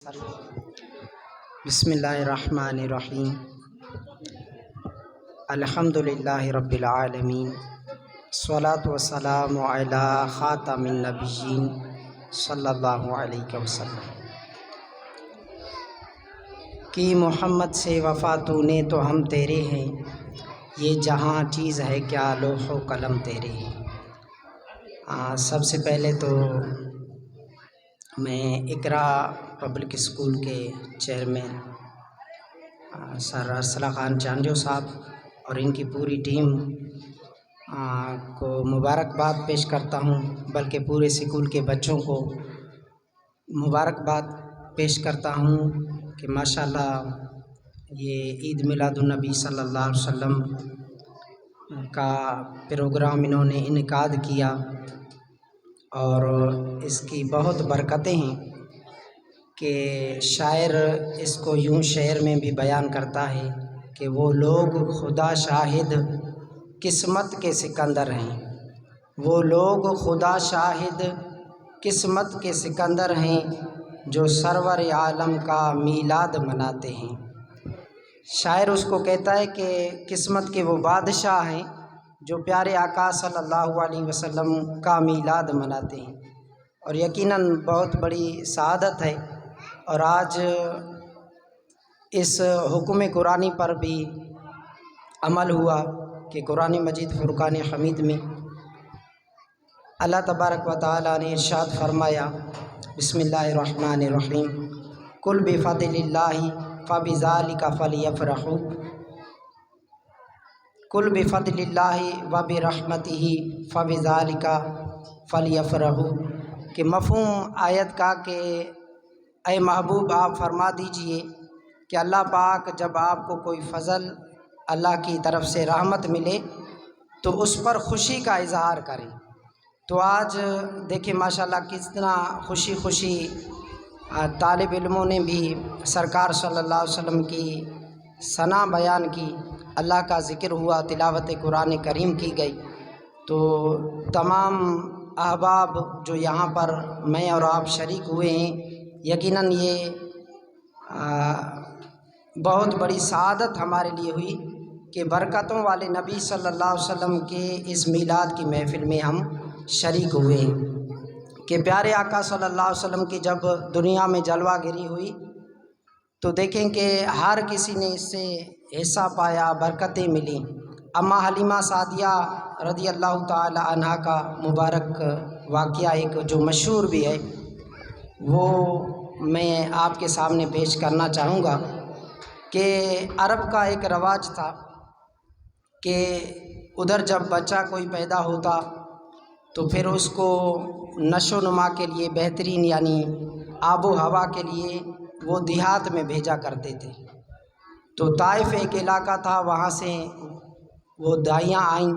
بسم اللہ الرحمن الرحیم الحمدللہ رب العالمین الصلاۃ والسلام علی خاتم النبیین صلی اللہ علیہ وسلم کہ محمد سے وفا تو نے تو ہم تیرے ہیں، یہ جہاں چیز ہے کیا لوح و قلم تیرے ہیں۔ سب سے پہلے تو میں اقرا پبلک اسکول کے چیئرمین سر ارسلہ خان چانجو صاحب اور ان کی پوری ٹیم کو مبارکباد پیش کرتا ہوں، بلکہ پورے اسکول کے بچوں کو مبارکباد پیش کرتا ہوں کہ ماشاءاللہ یہ عید میلاد النبی صلی اللہ علیہ وسلم کا پروگرام انہوں نے انعقاد کیا اور اس کی بہت برکتیں ہیں کہ شاعر اس کو یوں شعر میں بھی بیان کرتا ہے کہ وہ لوگ خدا شاہد قسمت کے سکندر ہیں، وہ لوگ خدا شاہد قسمت کے سکندر ہیں جو سرور عالم کا میلاد مناتے ہیں۔ شاعر اس کو کہتا ہے کہ قسمت کے وہ بادشاہ ہیں جو پیارے آقا صلی اللہ علیہ وسلم کا میلاد مناتے ہیں، اور یقیناً بہت بڑی سعادت ہے۔ اور آج اس حکم قرآنی پر بھی عمل ہوا کہ قرآن مجید فرقان حمید میں اللہ تبارک و تعالیٰ نے ارشاد فرمایا، بسم اللہ الرحمن الرحیم، قل بفضل اللہ فبذلک فلیفرحوا، قل بفضل اللہ وبرحمتہ فبذلک فلیفرحوا، کہ مفہوم آیت کا کہ اے محبوب آپ فرما دیجئے کہ اللہ پاک جب آپ کو کوئی فضل اللہ کی طرف سے رحمت ملے تو اس پر خوشی کا اظہار کریں۔ تو آج دیکھیں ماشاءاللہ کتنا خوشی طالب علموں نے بھی سرکار صلی اللہ علیہ وسلم کی ثنا بیان کی، اللہ کا ذکر ہوا، تلاوت قرآن کریم کی گئی۔ تو تمام احباب جو یہاں پر میں اور آپ شریک ہوئے ہیں، یقیناً یہ بہت بڑی سعادت ہمارے لیے ہوئی کہ برکتوں والے نبی صلی اللہ علیہ وسلم کے اس میلاد کی محفل میں ہم شریک ہوئے ہیں کہ پیارے آقا صلی اللہ علیہ وسلم کی جب دنیا میں جلوہ گری ہوئی تو دیکھیں کہ ہر کسی نے اس سے حصہ پایا، برکتیں ملیں۔ اماں حلیمہ سعدیہ رضی اللہ تعالی عنہا کا مبارک واقعہ ایک جو مشہور بھی ہے وہ میں آپ کے سامنے پیش کرنا چاہوں گا کہ عرب کا ایک رواج تھا کہ ادھر جب بچہ کوئی پیدا ہوتا تو پھر اس کو نشو و نما کے لیے بہترین یعنی آب و ہوا کے لیے وہ دیہات میں بھیجا کرتے تھے۔ تو طائف ایک علاقہ تھا، وہاں سے وہ دائیاں آئیں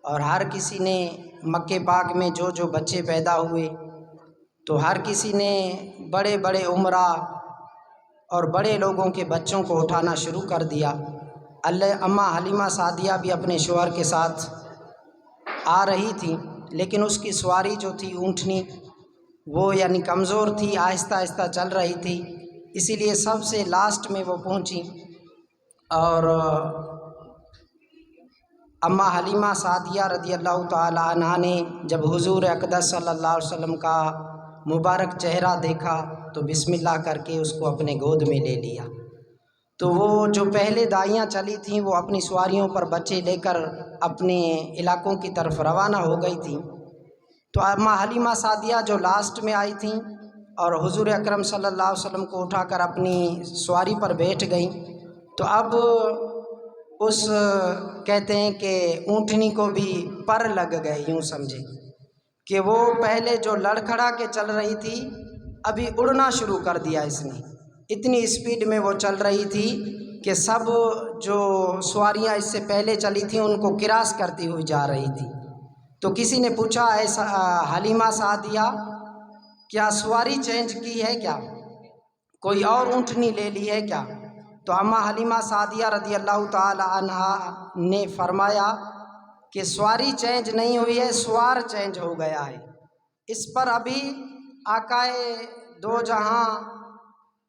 اور ہر کسی نے مکہ پاک میں جو بچے پیدا ہوئے تو ہر کسی نے بڑے بڑے عمرہ اور بڑے لوگوں کے بچوں کو اٹھانا شروع کر دیا۔ اماں حلیمہ سعدیہ بھی اپنے شوہر کے ساتھ آ رہی تھیں، لیکن اس کی سواری جو تھی اونٹنی وہ یعنی کمزور تھی، آہستہ آہستہ چل رہی تھی، اسی لیے سب سے لاسٹ میں وہ پہنچی۔ اور اماں حلیمہ سعدیہ رضی اللہ تعالی عنہا نے جب حضور اقدس صلی اللہ علیہ وسلم کا مبارک چہرہ دیکھا تو بسم اللہ کر کے اس کو اپنے گود میں لے لیا۔ تو وہ جو پہلے دائیاں چلی تھیں وہ اپنی سواریوں پر بچے لے کر اپنے علاقوں کی طرف روانہ ہو گئی تھیں، تو اماں حلیمہ سعدیہ جو لاسٹ میں آئی تھیں اور حضور اکرم صلی اللہ علیہ وسلم کو اٹھا کر اپنی سواری پر بیٹھ گئیں، تو اب اس کہتے ہیں کہ اونٹنی کو بھی پر لگ گئے، یوں سمجھے کہ وہ پہلے جو لڑکھڑا کے چل رہی تھی ابھی اڑنا شروع کر دیا اس نے، اتنی اسپیڈ میں وہ چل رہی تھی کہ سب جو سواریاں اس سے پہلے چلی تھیں ان کو کراس کرتی ہوئی جا رہی تھی۔ تو کسی نے پوچھا، ایسا حلیمہ سعدیہ کیا سواری چینج کی ہے کیا، کوئی اور اونٹنی لے لی ہے کیا؟ تو اماں حلیمہ سعدیہ رضی اللہ تعالی عنہا نے فرمایا کہ سواری چینج نہیں ہوئی ہے، سوار چینج ہو گیا ہے۔ اس پر ابھی آقائے دو جہاں